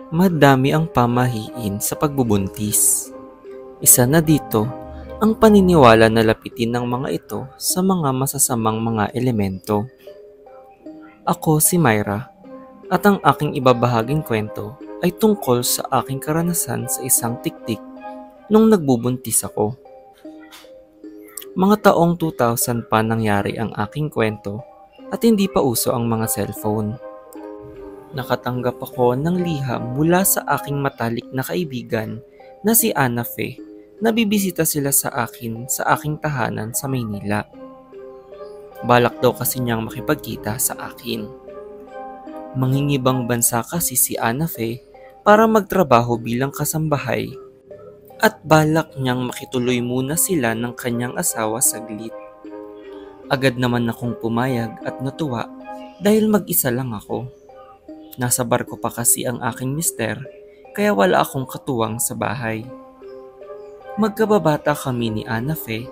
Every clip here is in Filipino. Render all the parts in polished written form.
Madami ang pamahiin sa pagbubuntis. Isa na dito ang paniniwala na lapitin ng mga ito sa mga masasamang mga elemento. Ako si Myra at ang aking ibabahaging kwento ay tungkol sa aking karanasan sa isang tiktik nung nagbubuntis ako. Mga taong 2000 pa nangyari ang aking kwento at hindi pa uso ang mga cellphone. Nakatanggap ako ng liham mula sa aking matalik na kaibigan na si Ana Fe na bibisita sila sa akin sa aking tahanan sa Maynila. Balak daw kasi niyang makipagkita sa akin. Mangingibang bansa kasi si Ana Fe para magtrabaho bilang kasambahay at balak niyang makituloy muna sila ng kanyang asawa saglit. Agad naman akong pumayag at natuwa dahil mag-isa lang ako. Nasa barko pa kasi ang aking mister, kaya wala akong katuwang sa bahay. Magkababata kami ni Ana Fe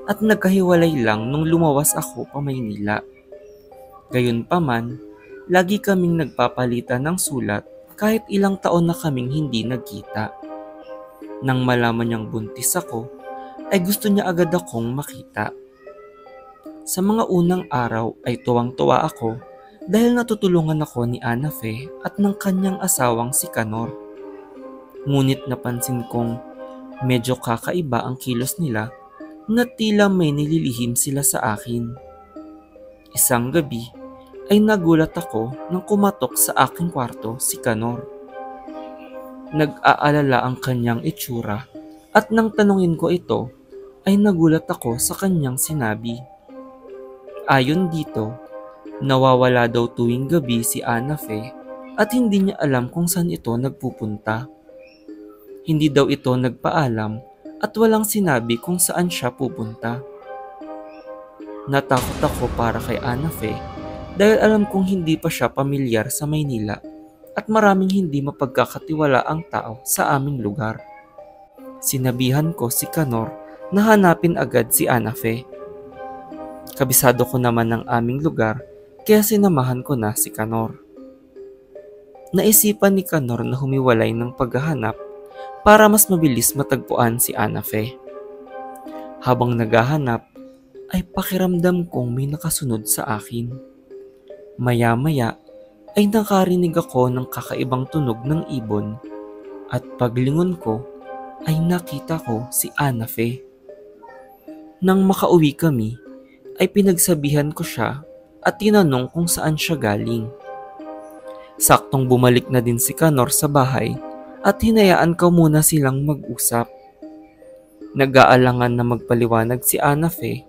at nagkahiwalay lang nung lumawas ako pa Maynila. Gayunpaman, lagi kaming nagpapalitan ng sulat kahit ilang taon na kaming hindi nagkita. Nang malaman niyang buntis ako, ay gusto niya agad akong makita. Sa mga unang araw ay tuwang-tuwa ako dahil natutulungan ako ni Ana Fe at ng kanyang asawang si Kanor. Ngunit napansin kong medyo kakaiba ang kilos nila na tila may nililihim sila sa akin. Isang gabi ay nagulat ako nang kumatok sa aking kwarto si Kanor. Nag-aalala ang kanyang itsura at nang tanungin ko ito ay nagulat ako sa kanyang sinabi. Ayon dito, nawawala daw tuwing gabi si Ana Fe at hindi niya alam kung saan ito nagpupunta. Hindi daw ito nagpaalam at walang sinabi kung saan siya pupunta. Natakot ako para kay Ana Fe dahil alam kong hindi pa siya pamilyar sa Maynila at maraming hindi mapagkakatiwala ang tao sa aming lugar. Sinabihan ko si Kanor na hanapin agad si Ana Fe. Kabisado ko naman ang aming lugar kaya sinamahan ko na si Kanor. Naisipan ni Kanor na humiwalay ng paghahanap para mas mabilis matagpuan si Ana Fe. Habang naghahanap ay pakiramdam kong may nakasunod sa akin. Maya-maya ay nakarinig ako ng kakaibang tunog ng ibon at paglingon ko ay nakita ko si Ana Fe. Nang makauwi kami ay pinagsabihan ko siya at tinanong kung saan siya galing. Saktong bumalik na din si Kanor sa bahay at hinayaan ko muna silang mag-usap. Nag-aalangan na magpaliwanag si Ana Fe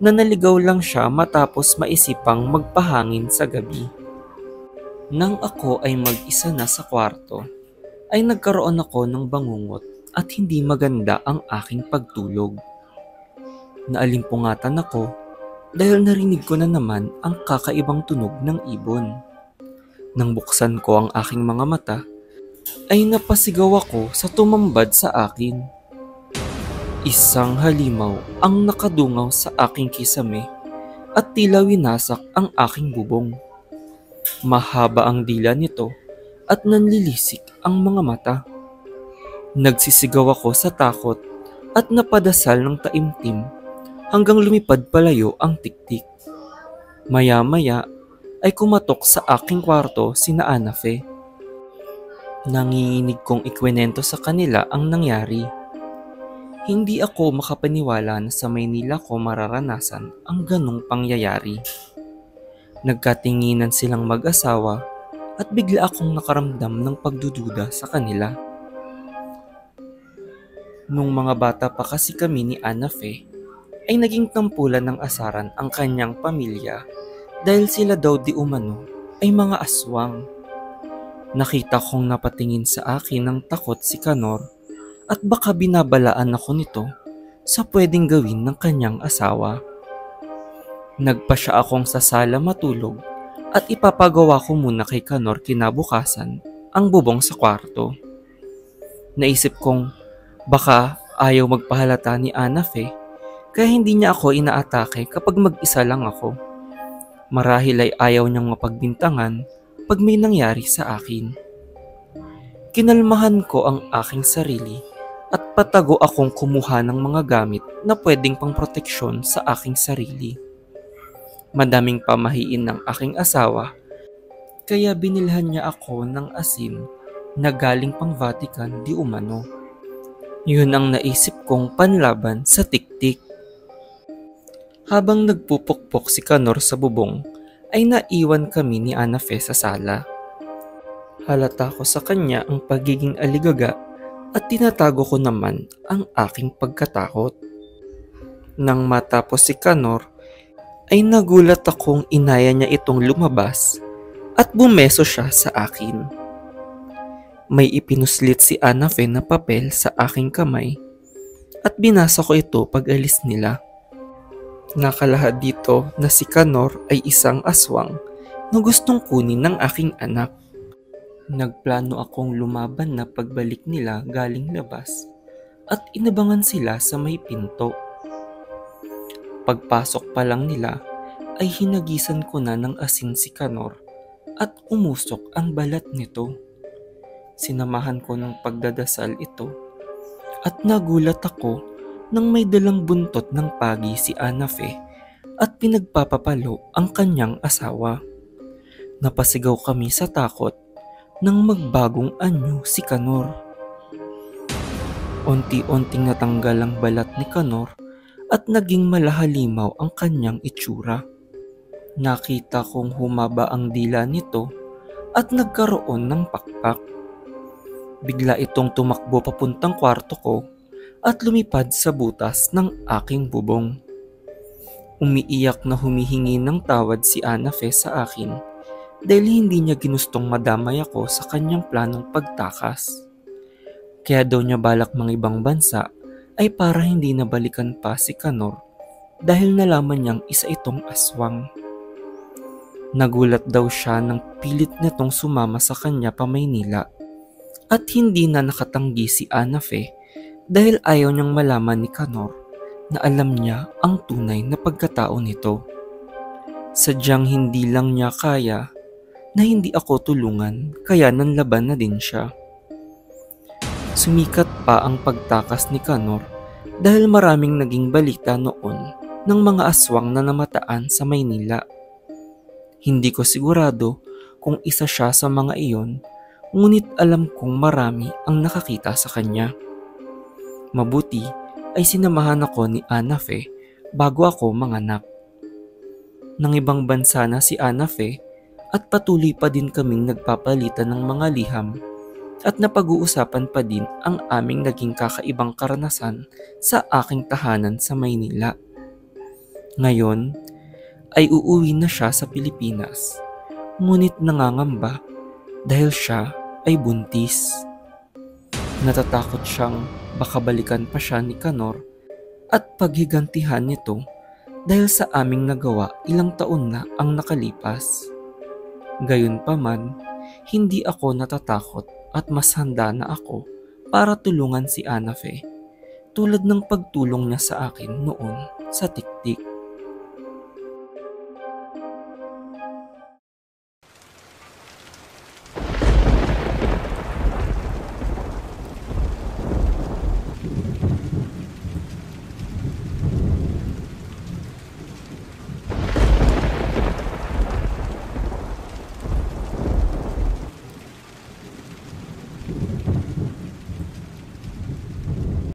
na naligaw lang siya matapos maisipang magpahangin sa gabi. Nang ako ay mag-isa na sa kwarto, ay nagkaroon ako ng bangungot at hindi maganda ang aking pagtulog. Naalimpungatan ako dahil narinig ko na naman ang kakaibang tunog ng ibon. Nang buksan ko ang aking mga mata, ay napasigaw ako sa tumambad sa akin. Isang halimaw ang nakadungaw sa aking kisame at tila winasak ang aking bubong. Mahaba ang dila nito at nanlilisik ang mga mata. Nagsisigaw ako sa takot at napadasal ng taimtim hanggang lumipad palayo ang tiktik. Maya-maya ay kumatok sa aking kwarto sina Ana Fe. Nanginginig kong ikwenento sa kanila ang nangyari. Hindi ako makapaniwala na sa Maynila ko mararanasan ang ganong pangyayari. Nagkatinginan silang mag-asawa at bigla akong nakaramdam ng pagdududa sa kanila. Nung mga bata pa kasi kami ni Ana Fe, ay naging tampulan ng asaran ang kanyang pamilya dahil sila daw di umano ay mga aswang. Nakita kong napatingin sa akin ng takot si Kanor at baka binabalaan ako nito sa pwedeng gawin ng kanyang asawa. Nagpa siya akong sa sala matulog at ipapagawa ko muna kay Kanor kinabukasan ang bubong sa kwarto. Naisip kong baka ayaw magpahalata ni Ana Fe kaya hindi niya ako inaatake kapag mag-isa lang ako. Marahil ay ayaw niyang mapagbintangan pag may nangyari sa akin. Kinalmahan ko ang aking sarili at patago akong kumuha ng mga gamit na pwedeng pangproteksyon sa aking sarili. Madaming pamahiin ng aking asawa, kaya binilhan niya ako ng asin na galing pang Vatican di umano. Yun ang naisip kong panlaban sa tiktik. Habang nagpupukpok si Kanor sa bubong, ay naiwan kami ni Anafe sa sala. Halata ko sa kanya ang pagiging aligaga at tinatago ko naman ang aking pagkatakot. Nang matapos si Kanor, ay nagulat akong inaya niya itong lumabas at bumeso siya sa akin. May ipinuslit si Anafe na papel sa aking kamay at binasa ko ito pag alis nila. Nakalahad dito na si Kanor ay isang aswang na gustong kunin ng aking anak. Nagplano akong lumaban na pagbalik nila galing labas at inabangan sila sa may pinto. Pagpasok pa lang nila ay hinagisan ko na ng asin si Kanor at umusok ang balat nito. Sinamahan ko ng pagdadasal ito at nagulat ako nang may dalang buntot ng pagi si Anafe at pinagpapapalo ang kanyang asawa. Napasigaw kami sa takot nang magbagong anyo si Kanor. Unti-unting natanggal ang balat ni Kanor at naging malahalimaw ang kanyang itsura. Nakita kong humaba ang dila nito at nagkaroon ng pakpak. Bigla itong tumakbo papuntang kwarto ko at lumipad sa butas ng aking bubong. Umiiyak na humihingi ng tawad si Anafe sa akin dahil hindi niya ginustong madamay ako sa kanyang planong pagtakas. Kaya daw niya balak mga ibang bansa ay para hindi nabalikan pa si Kanor dahil nalaman niyang isa itong aswang. Nagulat daw siya nang pilit nitong sumama sa kanya pa Maynila at hindi na nakatanggi si Anafe dahil ayaw niyang malaman ni Kanor na alam niya ang tunay na pagkatao nito. Sadyang hindi lang niya kaya na hindi ako tulungan kaya nanlaban na din siya. Sumikat pa ang pagtakas ni Kanor dahil maraming naging balita noon ng mga aswang na namataan sa Maynila. Hindi ko sigurado kung isa siya sa mga iyon, ngunit alam kong marami ang nakakita sa kanya. Mabuti ay sinamahan ako ni Anafe bago ako manganak. Nang ibang bansa na si Anafe at patuloy pa din kaming nagpapalitan ng mga liham at napag-uusapan pa din ang aming naging kakaibang karanasan sa aking tahanan sa Maynila. Ngayon ay uuwi na siya sa Pilipinas, ngunit nangangamba dahil siya ay buntis. Natatakot siyang baka balikan pa siya ni Kanor at paghigantihan nito dahil sa aming nagawa ilang taon na ang nakalipas. Gayunpaman, hindi ako natatakot at mas handa na ako para tulungan si Anafe tulad ng pagtulong niya sa akin noon sa tiktik.